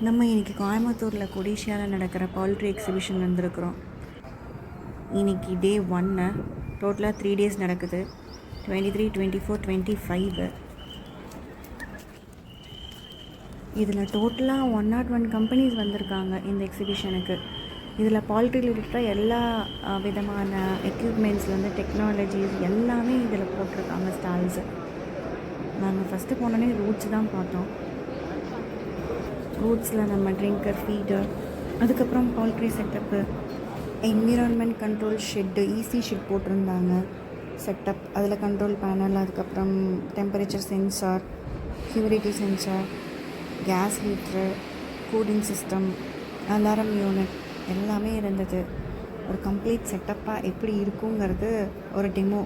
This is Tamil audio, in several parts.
நம்ம இன்றைக்கி கோயம்புத்தூரில் கொடிஷியாவில் நடக்கிற பவுல்ட்ரி எக்ஸிபிஷன் வந்திருக்கிறோம். இன்றைக்கி டே 1 டோட்டலாக 3 days நடக்குது. 23, 24, 25. இதில் டோட்டலாக 101 கம்பெனிஸ் வந்திருக்காங்க இந்த எக்ஸிபிஷனுக்கு. இதில் பவுல்ட்ரி ரிலேட்டடாக எல்லா விதமான எக்யூப்மெண்ட்ஸ்லேருந்து டெக்னாலஜிஸ் எல்லாமே இதில் போட்டிருக்காங்க ஸ்டால்ஸு. நாங்கள் ஃபஸ்ட்டு போனோடனே ரூட்ஸ் தான் பார்த்தோம். ரூட்ஸில் நம்ம ட்ரிங்கர், ஃபீடர், அதுக்கப்புறம் poultry setup, environment control shed, EC shed போட்டிருந்தாங்க செட்டப். அதில் கண்ட்ரோல் பேனல், அதுக்கப்புறம் temperature sensor, humidity sensor, gas heater, cooling system, alarm unit எல்லாமே இருந்தது. ஒரு கம்ப்ளீட் செட்டப்பாக எப்படி இருக்குங்கிறது ஒரு டெமோ.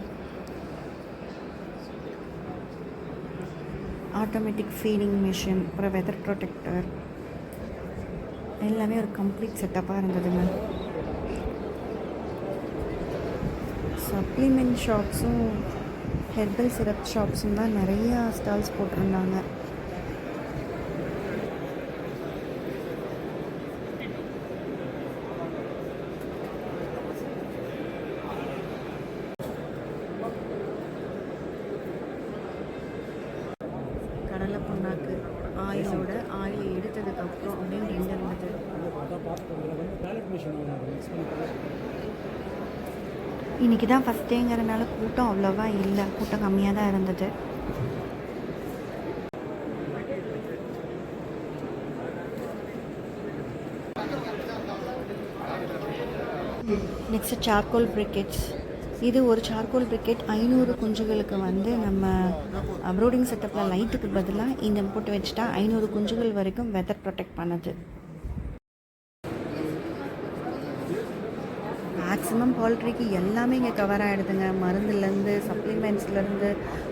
ஆட்டோமேட்டிக் ஃபீடிங் மிஷின், அப்புறம் வெதர் ப்ரொடெக்டர் எல்லாமே ஒரு கம்ப்ளீட் செட்டப்பாக இருந்ததுங்க. சப்ளிமெண்ட் ஷாப்ஸும் ஹெர்பல் சிரப் ஷாப்ஸும் தான் நிறையா ஸ்டால்ஸ் போட்டிருந்தாங்க. கடலை புண்ணாக்கு ஆயிலோட ஆயில் எடுத்ததுக்கப்புறம் அப்படின்னு ரெண்டு இருந்தது. இன்றைக்கி தான் ஃபஸ்ட் டேங்கிறதுனால கூட்டம் அவ்வளோவா இல்லை, கூட்டம் கம்மியாக தான் இருந்தது. Next charcoal briquettes. இது ஒரு சார்கோல் பிரிக்கெட் 500 குஞ்சுகளுக்கு வந்து நம்ம ப்ரூடிங் செட்டப்பில் லைட்டுக்கு பதிலாக இந்த போட்டு வச்சுட்டா 500 குஞ்சுகள் வரைக்கும் வெதர் ப்ரொடெக்ட் பண்ணுது. மேக்ஸிமம் பவுல்ட்ரிக்கு எல்லாமே இங்கே கவர் ஆகிடுதுங்க. மருந்துலேருந்து, சப்ளிமெண்ட்ஸ்லேருந்து,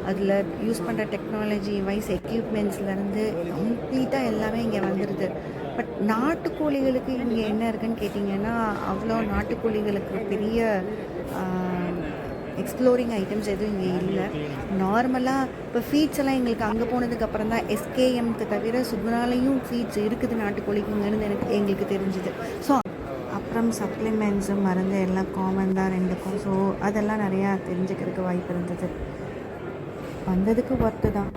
அதில் யூஸ் பண்ணுற டெக்னாலஜி வைஸ் எக்யூப்மெண்ட்ஸ்லேருந்து கம்ப்ளீட்டாக எல்லாமே இங்கே வந்துடுது. பட் நாட்டுக்கோழிகளுக்கு இங்கே என்ன இருக்குதுன்னு கேட்டிங்கன்னா, அவ்வளோ நாட்டுக்கோழிகளுக்கு பெரிய எக்ஸ்ப்ளோரிங் ஐட்டம்ஸ் எதுவும் இங்கே இல்லை. நார்மலாக இப்போ ஃபீட்ஸ் எல்லாம் எங்களுக்கு அங்கே போனதுக்கப்புறம் தான் எஸ்கேஎம்க்கு தவிர சுகுணாலையும் ஃபீட்ஸ் இருக்குது நாட்டுக்கோழிக்குங்கிறது எங்களுக்கு தெரிஞ்சுது. ஸோ அப்புறம் சப்ளிமெண்ட்ஸு, மருந்து எல்லாம் காமன் தான் ரெண்டுக்கும். ஸோ அதெல்லாம் நிறையா தெரிஞ்சுக்கிறதுக்கு வாய்ப்பு இருந்தது. வந்ததுக்கு ஒர்த்து தான்.